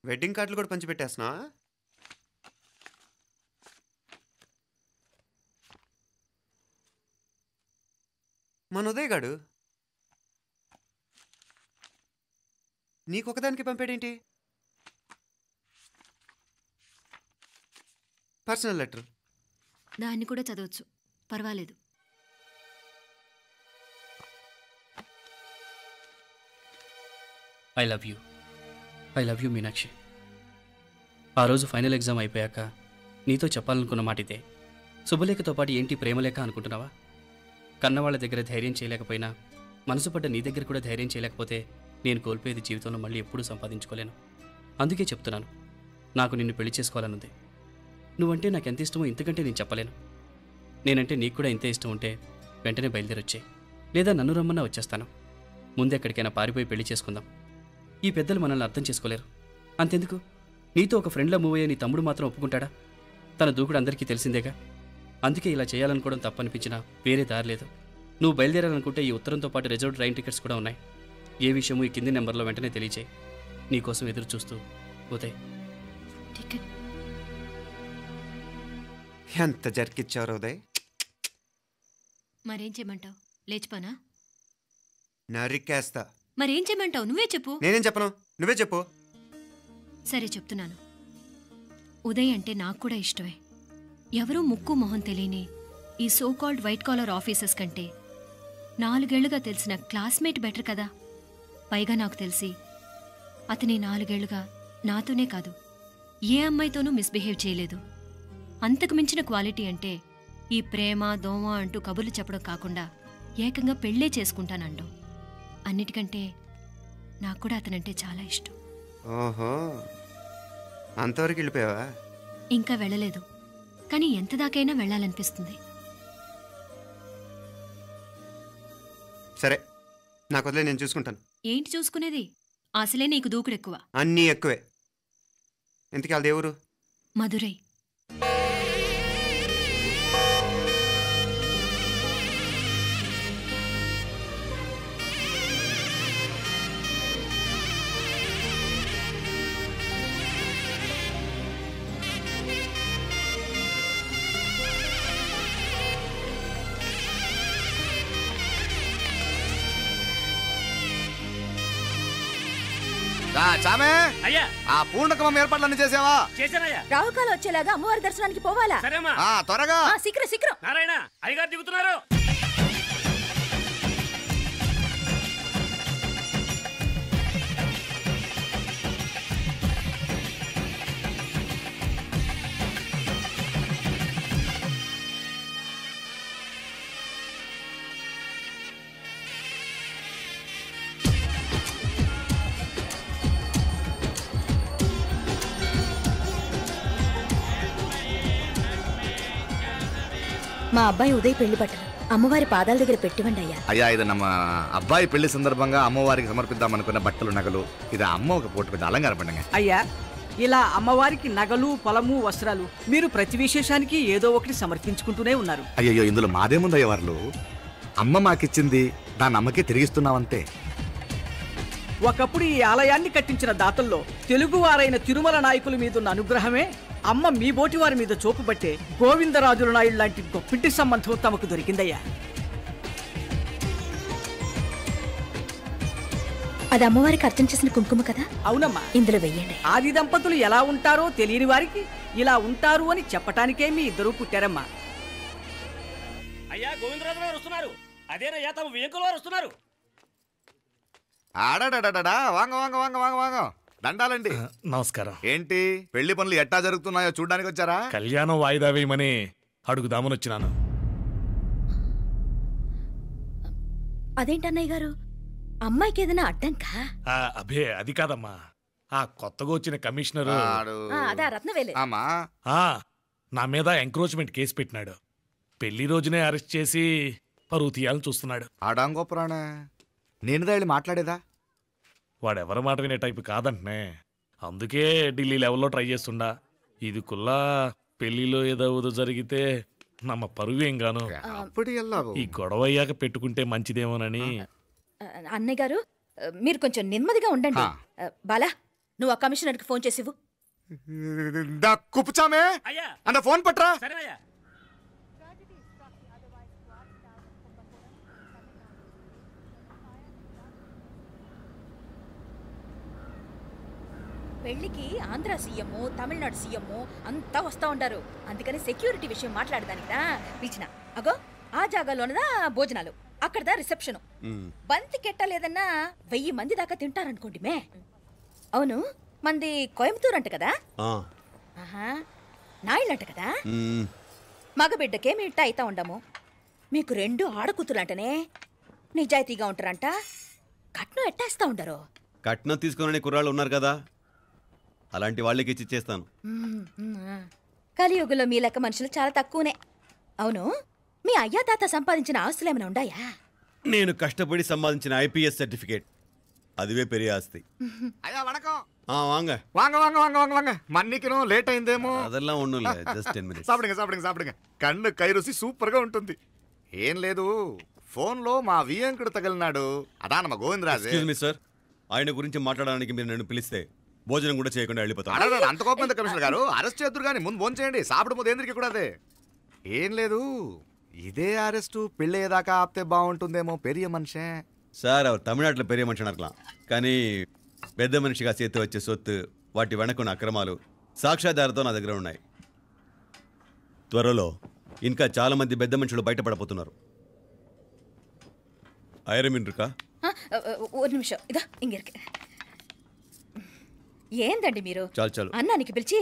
Wedding కార్డులు కూడా పంచిపెట్టేస్తున్నా. మన ఉదయ్ గాడు నీకొకదానికి పంపాడేంటి? Personal letter. దాన్ని కూడా చదవచ్చు, పర్వాలేదు. I love you Meenakshi. ఆ రోజు ఫైనల్ ఎగ్జామ్ అయిపోయాక నీతో చెప్పాలనుకున్న మాట ఇదే. శుభలేఖతో పాటు ఏంటి ప్రేమలేఖ అనుకుంటున్నావా? కన్నవాళ్ళ దగ్గర ధైర్యం చేయలేకపోయినా మనసు పడ్డ నీ దగ్గర కూడా ధైర్యం చేయలేకపోతే నేను కోల్పోయేది జీవితంలో మళ్ళీ ఎప్పుడూ సంపాదించుకోలేను. అందుకే చెప్తున్నాను, నాకు నిన్ను పెళ్లి చేసుకోవాలనుంది. నువ్వంటే నాకు ఎంత ఇష్టమో ఇంతకంటే నేను చెప్పలేను. నేనంటే నీకు కూడా ఇంతే ఇష్టం ఉంటే వెంటనే బయలుదేరొచ్చాయి, లేదా నన్ను రమ్మన్నా వచ్చేస్తాను. ముందు ఎక్కడికైనా పారిపోయి పెళ్లి చేసుకుందాం. ఈ పెద్దలు మనల్ని అర్థం చేసుకోలేరు. అంతెందుకు, నీతో ఒక ఫ్రెండ్లా మూవ్ అయ్యే నీ తమ్ముడు మాత్రం ఒప్పుకుంటాడా? తన దూకుడు అందరికీ తెలిసిందేగా. అందుకే ఇలా చేయాలనుకోవడం తప్పనిపించినా వేరే దారి లేదు. నువ్వు బయలుదేరాలనుకుంటే ఈ ఉత్తరంతో పాటు రిజర్వ్ ట్రైన్ టికెట్స్ కూడా ఉన్నాయి. ఏ విషయమూ ఈ కింది నెంబర్లో వెంటనే తెలియచేయి. నీకోసం ఎదురు చూస్తూ ఉదయ్. ఎంత జరికిచ్చారు ఉదయ్. మరేం చేయమంటావు? లేచిపోనా? నరికేస్తా. మరేం చేయమంటావు? నువ్వే చెప్పు. నేనేం చెప్పను, నువ్వే చెప్పు. సరే చెప్తున్నాను. ఉదయ్ అంటే నాకు కూడా ఇష్టమే. ఎవరూ ముక్కు మొహం తెలియని ఈ సోకాల్డ్ వైట్ కాలర్ ఆఫీసర్స్ కంటే 4 ఏళ్లుగా తెలిసిన క్లాస్మేట్ బెటర్ కదా. పైగా నాకు తెలిసి అతని 4 ఏళ్లుగా నాతోనే కాదు ఏ అమ్మాయితోనూ మిస్బిహేవ్ చేయలేదు. అంతకు మించిన క్వాలిటీ అంటే ఈ ప్రేమ దోమ అంటూ కబుర్లు చెప్పడం కాకుండా ఏకంగా పెళ్ళే చేసుకుంటానండు. అన్నిటికంటే నాకు కూడా అతనంటే చాలా ఇష్టం. ఓహో, అంతవరకు వెళ్ళిపోయావా? ఇంకా వెళ్ళలేదు, కానీ ఎంత దాకైనా వెళ్ళాలనిపిస్తుంది. సరే, నాకు వదిలే, నేను చూసుకుంటాను. ఏంటి చూసుకునేది? అసలే నీకు దూకుడెక్కువ. అన్నీ ఎక్కువే. ఇంతకీ వాళ్ళ దేవురు? మధురై. చామే అయ్యా, ఆ పూర్ణకమం ఏర్పాట్లన్నీ చేసావా? చేశానయ్యా. రాహుకాలం వచ్చేలాగా అమ్మవారి దర్శనానికి పోవాలా? సరేమ్మా. త్వరగా శీఘ్రం. నారాయణ, అయ్యగారు దిగుతున్నారు. మా అబ్బాయి ఉదయ్ పెళ్లి బట్టలు అమ్మవారి పాదాల దగ్గర పెట్టివండి అయ్యా. అయ్యా, ఇది నమ్మ అబ్బాయి పెళ్లి సందర్భంగా అమ్మవారికి సమర్పిద్దాం అనుకున్న బట్టలు నగలు. ఇది అమ్మ ఒక పూట పెద్ద అలంకార పండుగ. అయ్యా, ఇలా అమ్మవారికి నగలు పొలము వస్త్రాలు మీరు ప్రతి విశేషానికి ఏదో ఒకటి సమర్పించుకుంటూనే ఉన్నారు. అయ్యో, ఇందులో మాదేముందయ్య వాళ్ళు. అమ్మ మాకిచ్చింది, దాన్ని అమ్మకే తిరిగిస్తున్నామంతే. ఒకప్పుడు ఈ ఆలయాన్ని కట్టించిన దాతల్లో తెలుగువారైన తిరుమల నాయకుల మీదున్న అనుగ్రహమే అమ్మ మీ బోటి వారి మీద చూపుబట్టే గోవిందరాజుల నాయుడు లాంటి గొప్పింటి సంబంధం తమకు దొరికిందయ్యా. అది అమ్మవారికి అర్చన చేసిన కుంకుమ కదా? అవునమ్మా, ఇందులో వెయ్యండి. ఆది దంపతులు ఎలా ఉంటారో తెలియని వారికి ఇలా ఉంటారు అని చెప్పటానికే మీ ఇద్దరు పుట్టారమ్మా. అయ్యా, గోవిందరాజు గారు వస్తున్నారు. అదేనయ్యా, తమ వెంకుల వారు వస్తున్నారు. ఆడాడా, వాంగ వాంగ వాంగ వాంగ వాంగ. దండాలండి. నమస్కారం. ఏంటి పెళ్లి పనులు ఎట్టా జరుగుతున్నాయో చూడడానికి వచ్చారా? కళ్యాణం వాయిదా వేయమని అడుగుదామని వచ్చినాను. అదేంటన్నయ్య గారు, అమ్మాయికి ఏదైనా అడ్డంకా? అభే, అది కాదమ్మా. ఆ కొత్తగా వచ్చిన కమిషనర్ అదా రత్నవేలే నా మీద ఎంక్రోచ్మెంట్ కేసు పెట్టినాడు. పెళ్లి రోజునే అరెస్ట్ చేసి పరువు తీయాలని చూస్తున్నాడు. ఆడాంగో పురాణ నేనుదా వెళ్ళి మాట్లాడేదా? వాడెవరి మాట వినే టైపు కాదంటనే. అందుకే ఢిల్లీ లెవెల్లో ట్రై చేస్తుండా. ఇది కుల్లా పెళ్లిలో ఏదో జరిగితే నమ్మ పరువేం గాను. ఈ గొడవ అయ్యాక పెట్టుకుంటే మంచిదేమోనని. అన్నయ్య గారు, మీరు కొంచెం నెమ్మదిగా ఉండండి. బాలా, నువ్వు ఆ కమిషనర్కి ఫోన్ చేసివు. దా కుప్పుచామే అయ్యా అన్న ఫోన్ పట్రా. సరేనయ్యా. పెళ్లికి ఆంధ్ర సీఎం, తమిళనాడు సీఎం అంతా వస్తా ఉంటారు. అందుకని సెక్యూరిటీ విషయం మాట్లాడదానికిదా పిలిచిన. అగో ఆ జాగాలోనదా భోజనాలు, అక్కడదా రిసెప్షన్. బంతి కెట్టలేదన్నా 1000 మంది దాకా తింటారనుకోండి మే. అవును, మంది కోయంబత్తూర్ అంట కదా? ఆహా, నాయుళ్ళంట కదా? మగబిడ్డకే మీ ఇట్ట అయితా ఉండము. మీకు 2 ఆడకూతులంటనే నిజాయితీగా ఉంటారంట. కట్నం ఎట్టేస్తా ఉండరు. కట్నం తీసుకునే కుర్రాళ్ళు ఉన్నారు కదా, అలాంటి వాళ్ళకి ఇచ్చేస్తాను. కలియుగంలో మీ లెక్క మనుషులు చాలా తక్కువనే. అవును, మీ అయ్యా తాత సంపాదించిన ఆస్తులు ఏమైనా ఉన్నాయా? నేను కష్టపడి సంపాదించిన ఐపీఎస్ సర్టిఫికేట్, అదివే పెరిగే ఆస్తి. అయ్యా వణకం. వాంగ வாங்க வாங்க வாங்க வாங்க வாங்க மன்னிக்கணும் లేట్ అయిందేమో. అదెల్లా ఉండు, జస్ట్ 10 minutes. సాப்பிடுங்க సాப்பிடுங்க సాப்பிடுங்க. కన్ను కై రుచి సూపర్ గా ఉంటుంది. ఏం లేదు, ఫోన్ లో మా వియంకుడు తగిలినాడు, అదా నమ్మ గోవిందరాజు. ఎక్స్క్యూజ్ మీ సార్, ఆయన గురించి మాట్లాడడానికి మీరు నన్ను పిలిస్తే భోజనం కూడా చేయకుండా వెళ్ళిపోతాను. అడగదు, అంత కోపం ఎంత కమిషనర్ గారు? అరెస్ట్ చేద్దరు కానీ ముందు ఫోన్ చేయండి. సాப்பிடும் పోదు ఎందుకు కూడా అదే. ఏం లేదు, ఇదే అరెస్టు పెళ్ళేదాకా ఆపితే బాగుంటుందేమో. పెరియ మనిషే సార్, அவர் తమిళనాడులో పెరిగే మనిషి అనర్కలాం, కానీ పెద్ద మనిషిగా చేతి వచ్చే సొత్తు, వాటి వెనకున్న అక్రమాలు సాక్ష్యాధారతో నా దగ్గర ఉన్నాయి. త్వరలో ఇంకా చాలా మంది పెద్ద మనుషులు బయటపడబోతున్నారు. ఐరమిన్రుకా ஒரு நிமிஷம், இதோ இங்க இருக்கு. ఏందండి మీరు? చాలు చాలు. అన్నానికి పిలిచి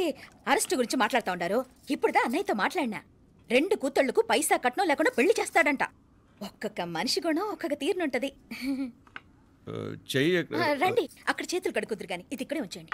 అరెస్ట్ గురించి మాట్లాడుతూ ఉండారు. ఇప్పుడుదా అన్నయ్యతో మాట్లాడినా. 2 కూతుళ్లకు పైసా కట్నం లేకుండా పెళ్లి చేస్తాడంట. ఒక్కొక్క మనిషి గుణం ఒక్కొక్క తీరునుంటది. చెయ్యి రండి, అక్కడ చేతులు కడుకుదురు గాని ఇది ఇక్కడే ఉంచండి.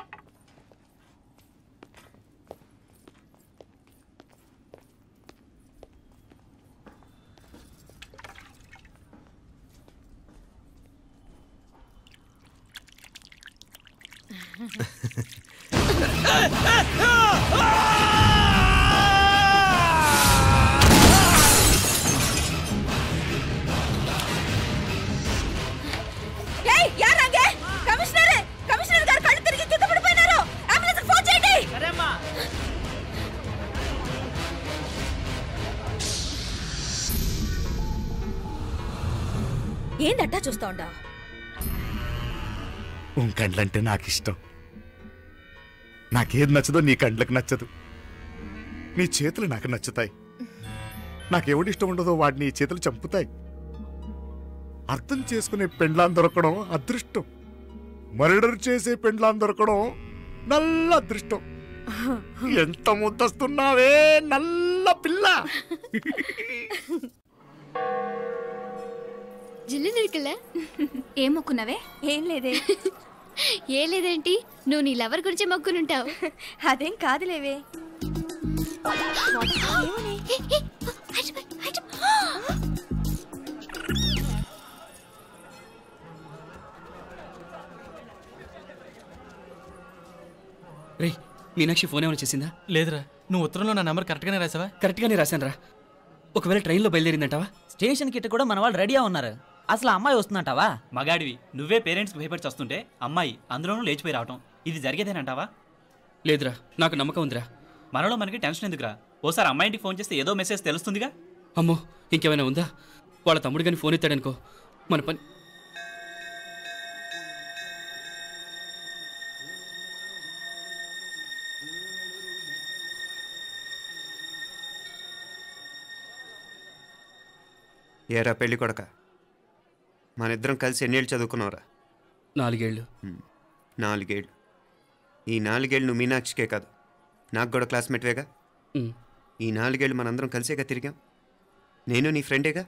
కమిషనర్ గారు కళ్ళు తిరిగి కింద పడిపోయినారు. అంబులెన్స్ ఫోన్ చేయండి. ఏందట్టా చూస్తా ఉండా? కండ్లంటే నాకు ఇష్టం. నాకేది నచ్చదో నీ కండ్లకు నచ్చదు. నీ చేతులు నాకు నచ్చుతాయి. నాకెవడి ఇష్టం ఉండదో వాడిని నీ చేతులు చంపుతాయి. అర్థం చేసుకునే పెండ్లాం దొరకడం అదృష్టం. మర్డర్ చేసే పెండ్లాం దొరకడం నల్ల అదృష్టం. ఎంత ముద్దస్తున్నావే నల్ల పిల్ల. జిల్లు నిరుకులే ఏం మొక్కున్నావే? ఏం లేదే. ఏ లేదేంటి, నువ్వు నీ లవర్ గురించి మొక్కునుంటావు. అదేం కాదులేవే. రే, మీనాక్షి ఫోన్ ఏమైనా చేసిందా? లేదురా. నువ్వు ఉత్తరంలో నా నెంబర్ కరెక్ట్గానే రాసావా? కరెక్ట్గానే రాశాను రా. ఒకవేళ ట్రైన్లో బయలుదేరిందంటావా? స్టేషన్ కిட்ட కూడా మన వాళ్ళు రెడీగా ఉన్నారు. అసలు అమ్మాయి వస్తుందంటావా? మగాడివి నువ్వే పేరెంట్స్కి భయపడి వస్తుంటే అమ్మాయి అందులోనూ లేచిపోయి రావటం ఇది జరిగేదేనంటావా? లేదురా, నాకు నమ్మకం ఉందిరా. మనలో మనకి టెన్షన్ ఎందుకురా? ఓసారి అమ్మాయింటికి ఫోన్ చేస్తే ఏదో మెసేజ్ తెలుస్తుందిగా. అమ్మో, ఇంకేమైనా ఉందా? వాళ్ళ తమ్ముడు కానీ ఫోన్ ఎత్తాడనుకో, మన పని. ఏరా పెళ్ళి కొడక, మన ఇద్దరం కలిసి ఎన్నేళ్ళు చదువుకున్నావురా? 4 ఏళ్ళు. 4 ఏళ్ళు. ఈ 4 ఏళ్ళు నువ్వు మీనాక్షికే కాదు, నాకు కూడా క్లాస్మేట్వేగా. ఈ 4 ఏళ్ళు మనందరం కలిసేగా తిరిగాం. నేను నీ ఫ్రెండేగా.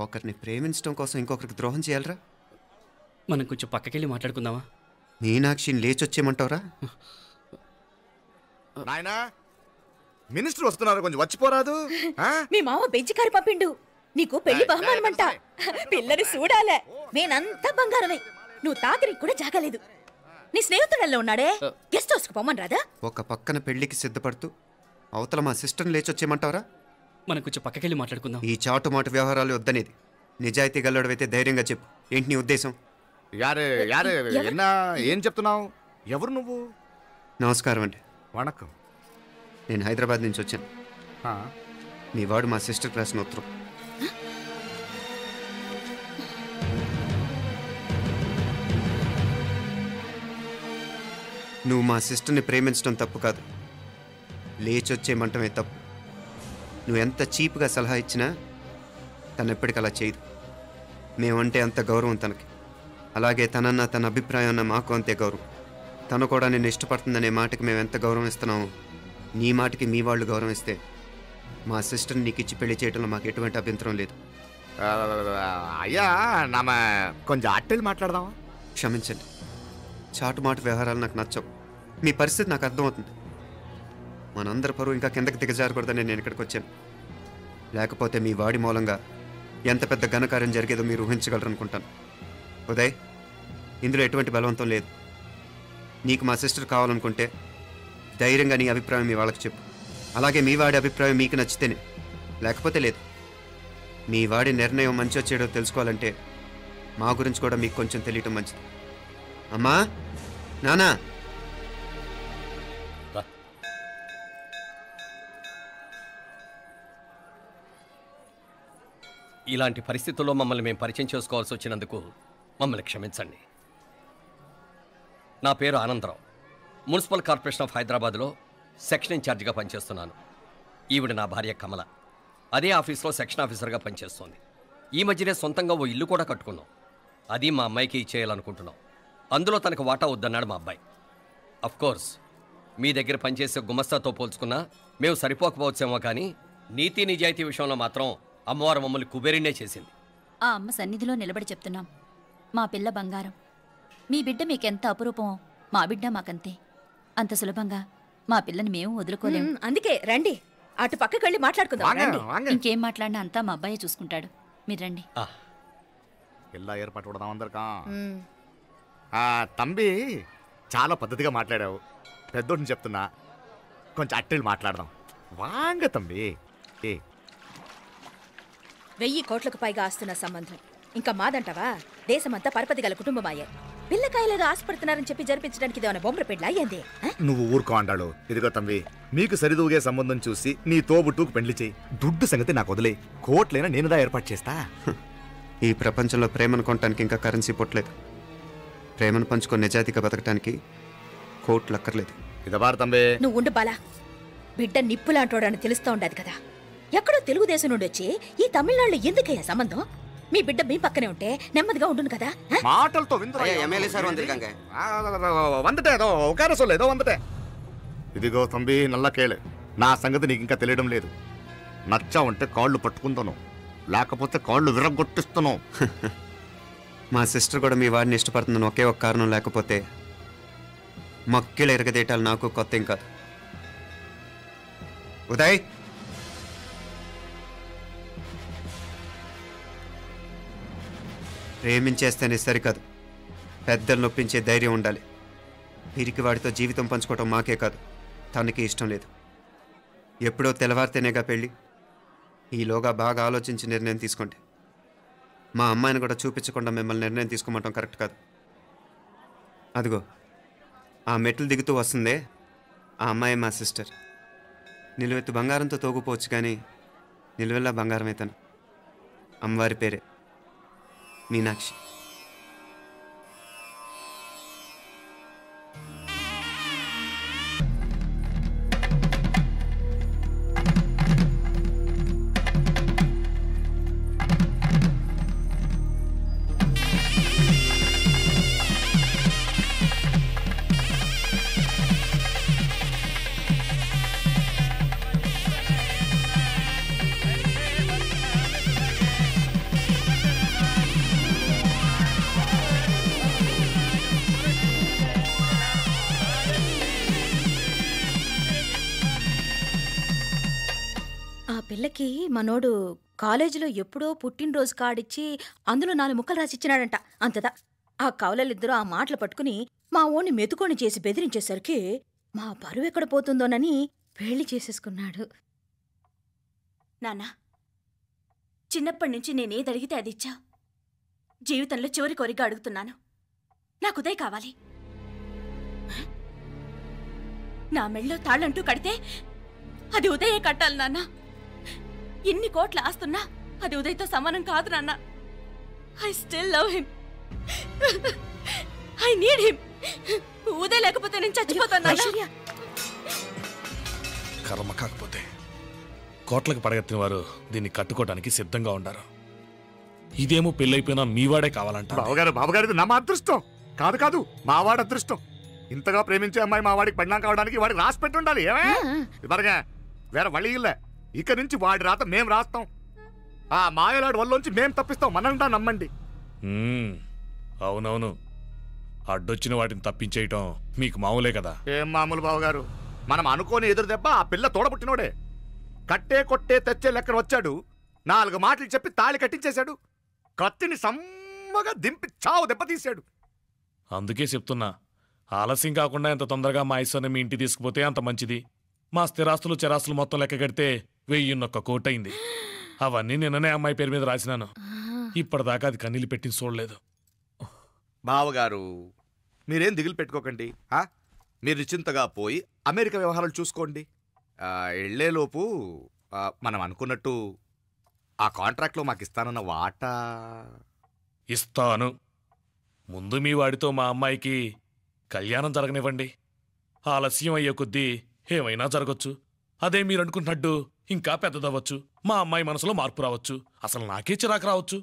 ఒకరిని ప్రేమించడం కోసం ఇంకొకరికి ద్రోహం చేయాలరా? మనం కొంచెం పక్కకెళ్ళి మాట్లాడుకుందామా? మీనాక్షిని లేచొచ్చేయమంటావురా? నాయనా, మినిస్టర్ వస్తున్నారు, కొంచెం వచ్చిపోరాదు. మీ మామ బెంచికారు పంపిండు. నీకు పెళ్లి బహుమానమంట. పిల్లని చూడాలే. నేనంతా బంగారమే. నువ్వు తాకరికి కూడా జాగలేదు. నీ స్నేహితుడల్లో ఉన్నాడే, గెస్ట్ హౌస్కి పొమ్మని రాదా? ఒక పక్కన పెళ్లికి సిద్ధపడుతూ అవతల మా సిస్టర్ని లేచొచ్చేయమంటావరా? మనం కొంచెం పక్కకెళ్ళి మాట్లాడుకుందాం. ఈ చాటు మాట వ్యవహారాలు వద్దనేది. నిజాయితీ గల్లడవైతే ధైర్యంగా చెప్పు, ఏంటి నీ ఉద్దేశం? యారే యారే ఎన్నా ఏం చెప్తున్నావు? ఎవరు నువ్వు? నమస్కారం అండి. వణకం. నేను హైదరాబాద్ నుంచి వచ్చాను. మీ వాడు మా సిస్టర్ రాసిన ఉత్తరం. నువ్వు మా సిస్టర్ని ప్రేమించడం తప్పు కాదు, లేచొచ్చేయమంటమే తప్పు. నువ్వు ఎంత చీప్గా సలహా ఇచ్చినా తను ఎప్పటికీ అలా చేయదు. మేమంటే అంత గౌరవం తనకి, అలాగే తనన్న తన అభిప్రాయం అన్న మాకు అంతే గౌరవం. తను కూడా నిన్ను ఇష్టపడుతుందనే మాటకి మేము ఎంత గౌరవం ఇస్తున్నామో నీ మాటకి మీ వాళ్ళు గౌరవం ఇస్తే మా సిస్టర్ని నీకు ఇచ్చి పెళ్లి చేయడంలో మాకు ఎటువంటి అభ్యంతరం లేదు. అయ్యా నామ కొంచెం అట్టెలు మాట్లాడదామా? క్షమించండి, చాటుమాటు వ్యవహారాలు నాకు నచ్చవు. మీ పరిస్థితి నాకు అర్థమవుతుంది. మనందరి పరువు ఇంకా కిందకి దిగజారకూడదని నేను ఇక్కడికి వచ్చాను. లేకపోతే మీ వాడి మూలంగా ఎంత పెద్ద ఘనకార్యం జరిగేదో మీరు ఊహించగలరు అనుకుంటాను. ఉదయ్, ఇందులో ఎటువంటి బలవంతం లేదు. నీకు మా సిస్టర్ కావాలనుకుంటే ధైర్యంగా నీ అభిప్రాయం మీ వాళ్ళకి చెప్పు. అలాగే మీ వాడి అభిప్రాయం మీకు నచ్చితేనే, లేకపోతే లేదు. మీ వాడి నిర్ణయం మంచి వచ్చేయడో తెలుసుకోవాలంటే మా గురించి కూడా మీకు కొంచెం తెలియటం మంచిది. అమ్మా, నానా, ఇలాంటి పరిస్థితుల్లో మమ్మల్ని మేము పరిచయం చేసుకోవాల్సి వచ్చినందుకు మమ్మల్ని క్షమించండి. నా పేరు ఆనందరావు. మున్సిపల్ కార్పొరేషన్ ఆఫ్ హైదరాబాద్లో సెక్షన్ ఇన్ఛార్జిగా పనిచేస్తున్నాను. ఈవిడ నా భార్య కమల. అదే ఆఫీస్లో సెక్షన్ ఆఫీసర్గా పనిచేస్తోంది. ఈ మధ్యనే సొంతంగా ఓ ఇల్లు కూడా కట్టుకున్నాం. అది మా అమ్మాయికి ఇచ్చేయాలనుకుంటున్నాం. అందులో తనకు వాటా వద్దన్నాడు మా అబ్బాయి. అఫ్కోర్స్ మీ దగ్గర పనిచేసే గుమస్తాతో పోల్చుకున్నా మేము సరిపోకపోవచ్చేమో, కానీ నీతి నిజాయితీ విషయంలో మాత్రం అమ్మవారు మమ్మల్ని కుబేరినే చేసింది. ఆ అమ్మ సన్నిధిలో నిలబడి చెప్తున్నాం, మా పిల్ల బంగారం. మీ బిడ్డ మీకెంత అపురూపమో మా బిడ్డ మాకంతే. అంత సులభంగా మా పిల్లని మేము వదులుకోలేము. అందుకే రండి, అటు పక్కకి వెళ్ళి మాట్లాడుకుందాం. రండి. ఇంకేం మాట్లాడినా అంతా మా అబ్బాయే చూసుకుంటాడు. మీరు రండి. ఎలా ఏర్పాటు కొడదాం అందరికా? తంబి, చాలా పద్ధతిగా మాట్లాడావు. పెద్దోడిని చెప్తున్నా, కొంచెం అట్టెలు మాట్లాడదాం. వాంగ తంబి. 1000 కోట్లకు పైగా ఆస్తున్న సంబంధం ఇంకా మాదంటావా? దేశమంతా పరపతి గల కుటుంబమాయే. పిల్లకాయలేదో ఆశపడుతున్నారని చెప్పి జరిపించడానికి ఇదేమైనా బొమ్మర పెళ్ళి అయ్యింది? నువ్వు ఊరుకో అండాడు. ఇదిగో తంబి, మీకు సరిదూగే సంబంధం చూసి నీ తోబుట్టుకు పెళ్లి చేయి. దుడ్డు సంగతి నాకు వదిలే. కోట్లైనా నేనుదా ఏర్పాటు చేస్తా. ఈ ప్రపంచంలో ప్రేమను కొనటానికి ఇంకా కరెన్సీ పుట్టలేదు. ప్రేమను పంచుకొని నిజాయితీగా బతకటానికి కోట్లు అక్కర్లేదు. ఇదబారు తంబే. నువ్వు ఉండు బాలా. బిడ్డ నిప్పులాంటోడని తెలుస్తూ ఉండదు కదా. ఎక్కడో తెలుగుదేశం నుండి వచ్చి ఈ తమిళనాడులో ఎందుకయ్యా సంబంధం? మీ బిడ్డ మీ పక్కనే ఉంటే నెమ్మదిగా ఉండును కదా. మాటలతో ఇదిగో తంబి, నల్ల కేళే. నా సంగతి నీకు ఇంకా తెలియడం లేదు. నచ్చా ఉంటే కాళ్ళు పట్టుకుంటాను, లేకపోతే కాళ్ళు విరగొట్టిస్తాను. మా సిస్టర్ కూడా మీ వాడిని ఇష్టపడుతుందని ఒకే ఒక కారణం లేకపోతే మక్కిలు ఎరగదేయటాలు నాకు కొత్త ఏం కాదు. ఉదయ్, ప్రేమించేస్తేనే సరికాదు, పెద్దలు నొప్పించే ధైర్యం ఉండాలి. వీరికి వాడితో జీవితం పంచుకోవటం మాకే కాదు, తనకి ఇష్టం లేదు. ఎప్పుడో తెల్లవారితేనేగా పెళ్ళి. ఈలోగా బాగా ఆలోచించి నిర్ణయం తీసుకోండి. మా అమ్మాయిని కూడా చూపించకుండా మిమ్మల్ని నిర్ణయం తీసుకోమంటాం కరెక్ట్ కాదు. అదిగో ఆ మెట్లు దిగుతూ వస్తుందే, ఆ అమ్మాయి మా సిస్టర్. నిలువెత్తు బంగారంతో తోగుపోవచ్చు, కానీ నిలువెల్లా బంగారం అవుతాను. అమ్మవారి పేరే మీనాక్షి. పిల్లకి మనోడు కాలేజీలో ఎప్పుడో పుట్టినరోజు కార్డిచ్చి అందులో 4 ముక్కలు రాసిచ్చినాడంట. అంతదా ఆ కవలలిద్దరూ ఆ మాటలు పట్టుకుని మా ఓణ్ణి మెతుకొని చేసి బెదిరించేసరికి మా పరువు ఎక్కడ పోతుందోనని పెళ్లి చేసేసుకున్నాడు. నాన్నా, చిన్నప్పటి నుంచి నేనేదడిగితే అది ఇచ్చావు. జీవితంలో చివరి కోరిక అడుగుతున్నాను. నాకు ఉదయ్ కావాలి. నా మెళ్ళో తాళ్ళంటూ కడితే అది ఉదయే కట్టాలి నాన్న. ఎన్ని కోట్ల ఆస్తున్నా అది ఉదయ్తో సమానం కాదు నాన్న. I still love him. I need him. Uday లేకపోతే నేను చచ్చిపోతాను. కర్మ కాకపోతే కోట్లకు పడగెత్తిన వారు దీన్ని కట్టుకోవడానికి సిద్ధంగా ఉండారు. ఇదేమో పెళ్ళైపోయినా మీవాడే కావాలంట. బావగారు నా మా అదృష్టం కాదు కాదు మావాడి అదృష్టం. ఇంతగా ప్రేమించే అమ్మాయి మా వాడికి పెళ్ళాం కావడానికి వాడికి రాసి పెట్టి ఉండాలి. ఇవరగా వేరే వళి ఇల్లే. ఇక నుంచి వాడి రాత మేం రాస్తాం. ఆ మాయలాడి వల్లోంచి మేం తప్పిస్తాం. మనంటా నమ్మండి. అవునవును, అడ్డొచ్చిన వాటిని తప్పించేయటం మీకు మామూలే కదా. ఏం మామూలు బావగారు, మనం అనుకోని ఎదురు దెబ్బ ఆ పిల్ల తోడబుట్టినోడే. కట్టే కొట్టే తెచ్చే లెక్కన వచ్చాడు. 4 మాటలు చెప్పి తాళి కట్టించేశాడు. కత్తిని సమ్మగా దింపి చావు దెబ్బతీశాడు. అందుకే చెప్తున్నా, ఆలస్యం కాకుండా ఎంత తొందరగా మా ఐశ్వర్యం మీ ఇంటి తీసుకుపోతే అంత మంచిది. మా స్థిరాస్తులు చిరాస్తులు మొత్తం లెక్క కడితే 1001 కోటయింది. అవన్నీ నిన్ననే అమ్మాయి పేరు మీద రాసినాను. ఇప్పటిదాకా అది కన్నీళ్ళు పెట్టి చూడలేదు. బావగారు మీరేం దిగులు పెట్టుకోకండి. మీరు నిశ్చింతగా పోయి అమెరికా వ్యవహారాలు చూసుకోండి. వెళ్లేలోపు మనం అనుకున్నట్టు ఆ కాంట్రాక్ట్లో మాకు ఇస్తానన్న వాటా ఇస్తాను. ముందు మీ వాడితో మా అమ్మాయికి కళ్యాణం జరగనివ్వండి. ఆలస్యం అయ్యే కొద్దీ ఏమైనా జరగచ్చు. అదే మీరు అనుకుంటున్నట్టు ఇంకా పెద్దదవ్వచ్చు. మా అమ్మాయి మనసులో మార్పు రావచ్చు. అసలు నాకే చిరాకు రావచ్చు.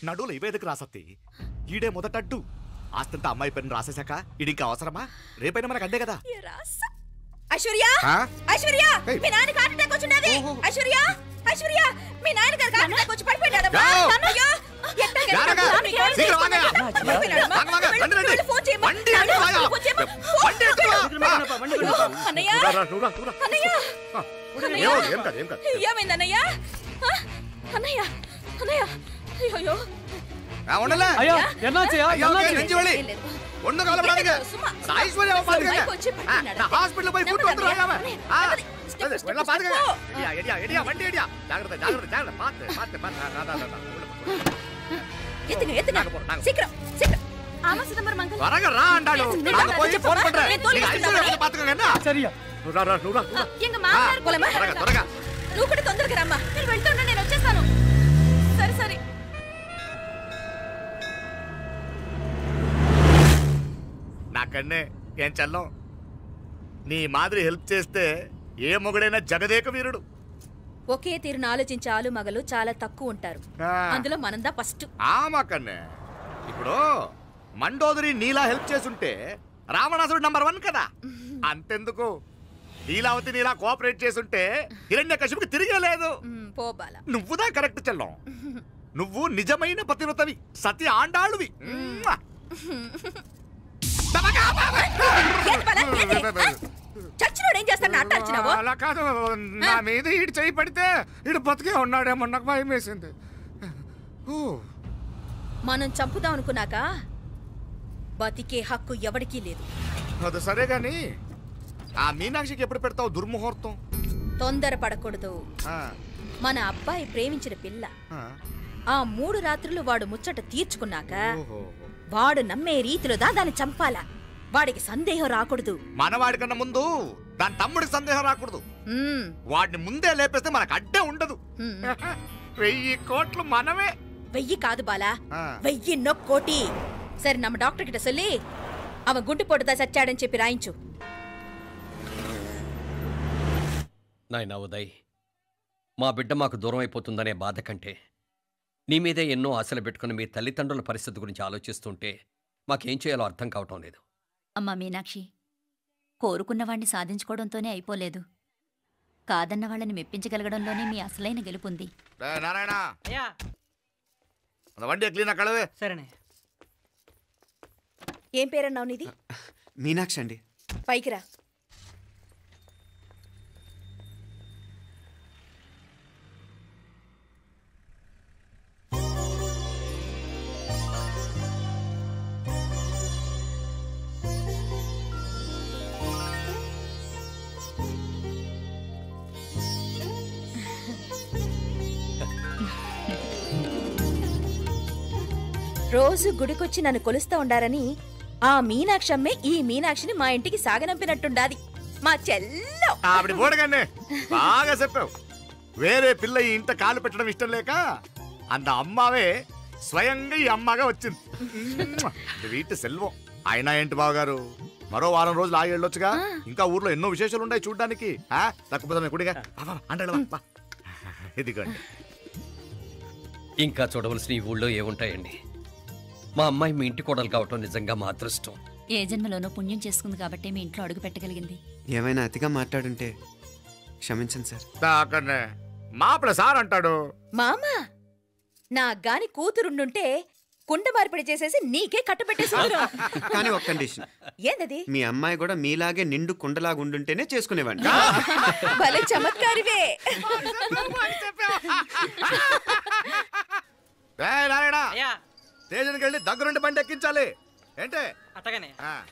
నడువులు ఇవేదకు రాసత్తి. ఈడే మొదటడ్డు. ఆస్తంతా అమ్మాయి పేరుని రాసేశాక ఈడింకా అవసరమా? రేపైనా మనకు అడ్డే కదా. ఐశ్వర్య, ఐశ్వర్య, మీ నాన్న హార్ట్ అటాక్ వచ్చినది. ఐశ్వర్య, ఐశ్వర్య, మీ నాన్న గారికి హార్ట్ అటాక్ వచ్చి పడిపోయాడు. అన్నయ్య ఏమైందన్నయ్య? అన్నయ్య, అన్నయ్య, అయ్యో నువ్వు కూడా తొందరగా రమ్మా. నేను వెళ్తున్నా, నేను వచ్చేస్తాను. సరే సరే. నాకన్నే ఏం చల్లం. నీ మాదిరి హెల్ప్ చేస్తే ఏ మొగుడైనా జగదేక వీరుడు. ఒకే తీరును ఆలోచించే ఆలు మగలు చాలా తక్కువ ఉంటారు. అందులో మనందా ఫస్ట్. మాకన్నే ఇప్పుడు మండోదరి నీలా హెల్ప్ చేసుంటే రావణాసుడు నంబర్ 1 కదా. అంతెందుకు, లీలావతి నీలా కోఆపరేట్ చేసుంటే హిరణ్యకశిపుకి తిరిగే లేదు. నువ్వుదా కరెక్ట్ చెల్లం. నువ్వు నిజమైన పతివ్రతవి, సతి ఆండాళువి. అలా కాదు, నా మీద ఈడు చేయి పడితే ఈడు బతికే ఉన్నాడేమో నాకు భయం వేసింది. మనం చంపుదాం అనుకున్నాక బతికే హక్కు ఎవరికీ లేదు. అది సరే గాని ఆ మీనాక్షికి ఎప్పుడు పెడతావు దుర్ముహూర్తం? తొందర పడకూడదు. మన అబ్బాయి ప్రేమించిన పిల్ల ఆ 3 రాత్రులు వాడు ముచ్చట తీర్చుకున్నాక వాడు నమ్మే రీతిలో దాన్ని చంపాలా. వాడికి సందేహం రాకూడదు. మనవాడి కన్నా ముందు దాని తమ్ముడికి సందేహం రాకూడదు. వాడిని ముందే లేపేస్తే మనకు అడ్డే ఉండదు. 1000 కోట్లు మనమే. 1000 కాదు బాలా, 1000 కోటి. సరే, நம்ம డాక్టర్ కిட்ட சொல்லி அவன் గుండు పోటుదా చచ్చాడని చెప్పి రాయించు. నాయనా ఉదయ్, మా బిడ్డ మాకు దూరం అయిపోతుందనే బాధ కంటే నీ మీదే ఎన్నో ఆశలు పెట్టుకుని మీ తల్లిదండ్రుల పరిస్థితి గురించి ఆలోచిస్తుంటే మాకేం చేయాలో అర్థం కావటం లేదు. అమ్మా మీనాక్షి, కోరుకున్నవాణ్ణి సాధించుకోవడంతోనే అయిపోలేదు. కాదన్న వాళ్ళని మెప్పించగలగడంలోనే మీ అసలైన గెలుపుంది. సరేనే. ఏం పేరన్నావు నీది? మీనాక్షి అండి. పైకి రా. రోజు గుడికొచ్చి నన్ను కొలుస్తా ఉండారని ఆ మీనాక్షమ్మే ఈ మీనాక్షిని మా ఇంటికి సాగనంపినట్టుండాది. మా చెల్లో ఆవిడ బోడగానే బాగా చెప్పావు. వేరే పిల్ల ఈ ఇంట కాలు పెట్టడం ఇష్టం లేక అంత అమ్మావే స్వయంగా ఈ అమ్మగా వచ్చింది. వీటి సెల్వం. అయినా ఏంటి బావగారు, మరో వారం రోజులు ఆగి వెళ్ళొచ్చుగా. ఇంకా ఊర్లో ఎన్నో విశేషాలు ఉన్నాయి చూడ్డానికి. తక్కువ కుడిగా అంటే ఇదిగోండి. ఇంకా చూడవలసిన ఈ ఊళ్ళో ఏముంటాయండి? మా అమ్మాయి మీ ఇంటి కోడలు కావటం నిజంగా మా అదృష్టం. ఏ జన్మలోనో పుణ్యం చేసుకుంది కాబట్టి మీ ఇంట్లో అడుగు పెట్టగలిగింది. ఏమైనా అతిగా మాట్లాడుంటే క్షమించండి సార్. తాకనే మాపల సార్ అంటాడు. మామా నా గాని కూతురుండుంటే కుండ మార్పిడి చేసేసి నీకే కట్టబెట్టేసి కానీ ఒక కండిషన్. ఏందది? మీ అమ్మాయి కూడా మీలాగే నిండు కుండలాగా ఉండుంటేనే చేసుకునేవాడిని. భలే చమత్కారివే. స్టేషన్కి వెళ్ళి దగ్గరుండి బండి ఎక్కించాలి. ఏంటే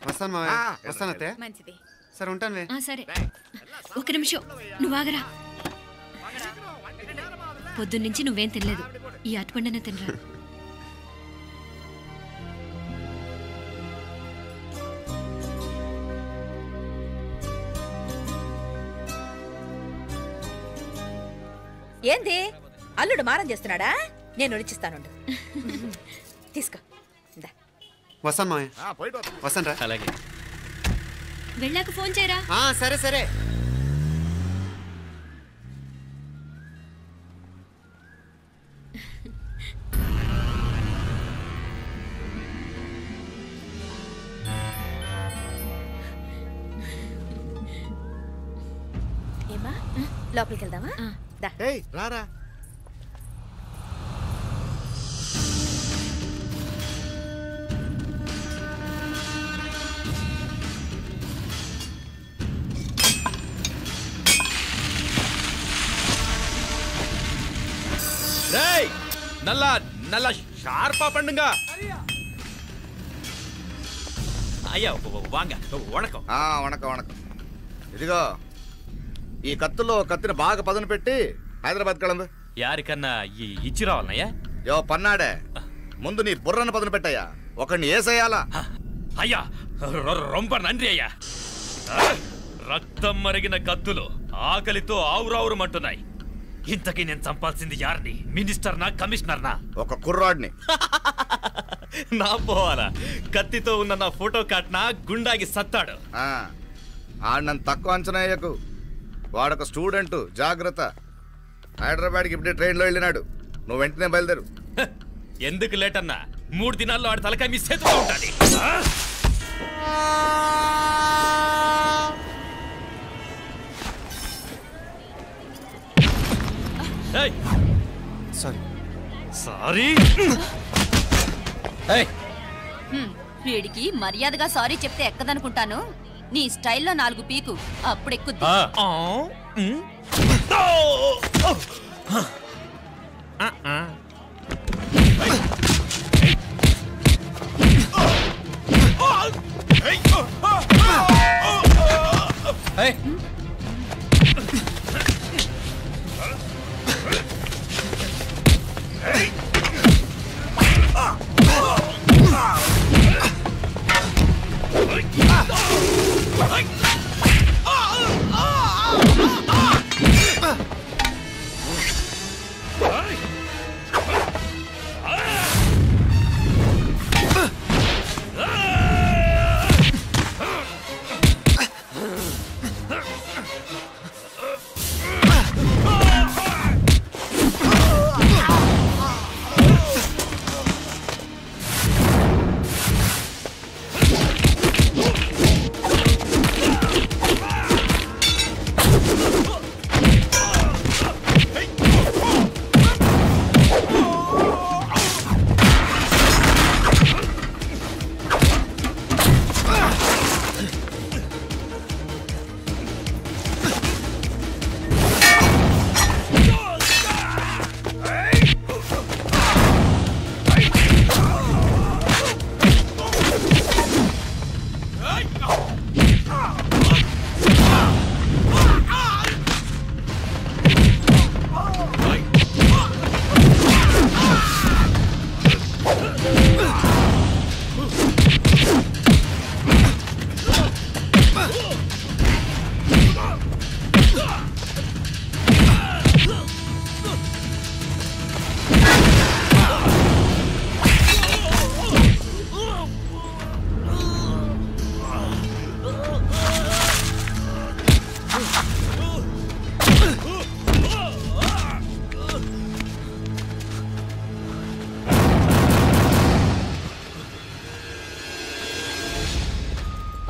వస్తాను మావయ్య. వస్తాను అత్తే. మంచిది. సరే ఉంటాను. సరే ఒక నిమిషం నువ్వు ఆగరా. పొద్దున్నుంచి నువ్వేం తినలేదు. ఈ అటుపండనే తినరా. ఏంది అల్లుడు మారం చేస్తున్నాడా? నేను రుచిస్తాను. తీసుకో. వస్తాను మావయ్య. వస్తాను రా. అలాగే వెళ్ళాక ఫోన్ చేయరా. సరే సరే. ఏమా లోపలికి వెళ్దామా? రారా. నల్ల నల్ల షార్పా పండుగ అయ్యా వాంగ వణకం వణకం వణకం. ఇదిగో ఈ కత్తుల్లో కత్తిని బాగా పదును పెట్టి హైదరాబాద్ కళందు. యారికన్నా ఇచ్చి రావాలన్నయ్యా? యో పన్నాడే, ముందు నీ బుర్రను పదును పెట్టయ్యా. ఒకడిని ఏసేయాలా? అయ్యా రొంప నంది అయ్యా. రక్తం మరిగిన కత్తులు ఆకలితో ఆవురావురమంటున్నాయి. ఇంతకీ నేను చంపాల్సింది యారిని? మినిస్టర్నా కమిషనర్నా? ఒక కుర్రాడిని. నా పోవాలా? కత్తితో ఉన్న నా ఫోటో కాట్నా గుండాగి సత్తాడు. ఆడినంత తక్కువ అంచనా వేయకు. వాడొక స్టూడెంట్, జాగ్రత్త. హైదరాబాద్కి ఇప్పుడే ట్రైన్లో వెళ్ళినాడు. నువ్వు వెంటనే బయలుదేరు. ఎందుకు లేట్ అన్నా? 3 దినాల్లో ఆడి తలకాయ మీ చేతిలో ఉంటుంది. సారీ. వీడికి మర్యాదగా సారీ చెప్తే ఎక్కదనుకుంటాను. నీ స్టైల్లో 4 పీకు, అప్పుడు ఎక్కుద్ది.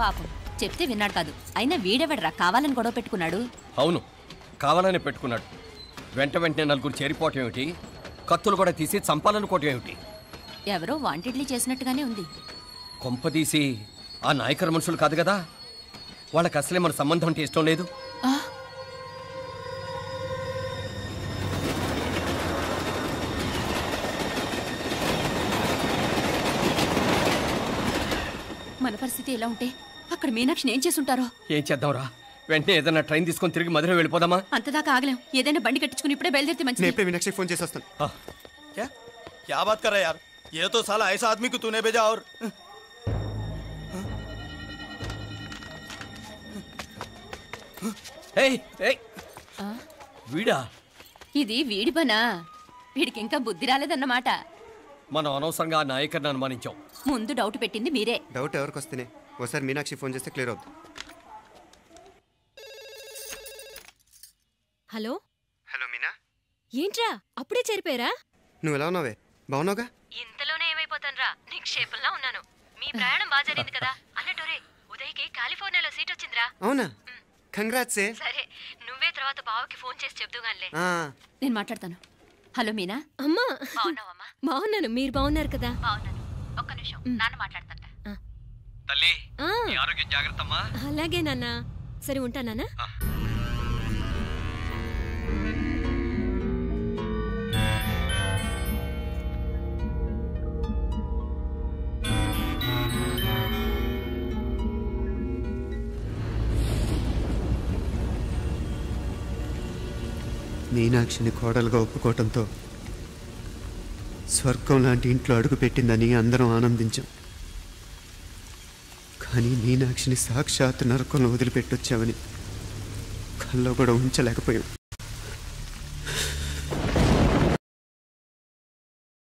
పాపం చెప్తే విన్నాడు కాదు. అయినా వీడెవడరా కావాలని గొడవ పెట్టుకున్నాడు? అవును, కావాలనే పెట్టుకున్నాడు. వెంటనే నలుగురు చేరిపోవటం ఏమిటి, కత్తులు కూడా తీసి చంపాలనుకోవటం ఏమిటి? ఎవరో వాంటెడ్లీ చేసినట్టుగానే ఉంది. కొంపదీసి ఆ నాయకర్ మనుషులు కాదు కదా? వాళ్ళకి అసలే మన సంబంధం అంటే ఇష్టం లేదు. మన పరిస్థితి ఎలా ఉంటే అక్కడ మీనాక్షిని ఏం చేసుంటారో. ఏం చేద్దాంరా? వెంటనే ఏదైనా ట్రైన్ తీసుకొని తిరిగి మధుర వెళ్ళిపోదామా? అంతదాకా ఆగలేం. ఏదైనా బండి కట్టించుకుని ఇప్పుడే బయలుదేరితే మంచిది. నేను మీనాక్షికి ఫోన్ చేసి వస్తాను. क्या बात कर रहा है यार? ये तो साला ऐसा आदमी को तूने भेजा और వీడా? ఇది వీడి పనా? వీడికి ఇంకా బుద్ధి రాలేదన్నమాట. మనం అనవసరంగా ఆ నాయకర్ని అనుమానించాం. ముందు డౌట్ పెట్టింది మీరే. డౌట్ ఎవరికి వస్తేనే ఒకసారి మీనాక్షి ఫోన్ చేస్తే క్లియర్ అవుతుంది. హలో హలో మీనా, ఏంట్రా అప్పుడే చేరిపోయారా? నువ్వు ఎలా ఉన్నావే? బాగున్నావుగా? ఇంతలోనే ఏమైపోతానరా, నిక్షేపంలా ఉన్నాను. మీ ప్రయాణం బాగా జరిగింది కదా? అన్నట్టురే ఉదయ్కి కాలిఫోర్నియాలో సీట్ వచ్చిందిరా. అవునా? కంగ్రాట్స్. సరే నువ్వే తర్వాత బావకి ఫోన్ చేసి చెప్దుగానిలే. నేను మాట్లాడతాను. హలో మీనా. అమ్మా బాగున్నావమ్మా? బాగున్నాను, మీరు బాగున్నారు కదా? బాగున్నాను. ఒక్క నిమిషం, నాన్న మాట్లాడతాను. తల్లి, నీ ఆరోగ్యం జాగ్రత్తమ్మా. అలాగే నాన్న. సరే ఉంటానా? మీనాక్షిని కోడలుగా ఒప్పుకోవటంతో స్వర్గం లాంటి ఇంట్లో అడుగు పెట్టిందని అందరం ఆనందించాం. కానీ మీనాక్షిని సాక్షాత్ నరకంలో వదిలిపెట్టొచ్చామని కల్లో కూడా ఉంచలేకపోయాం.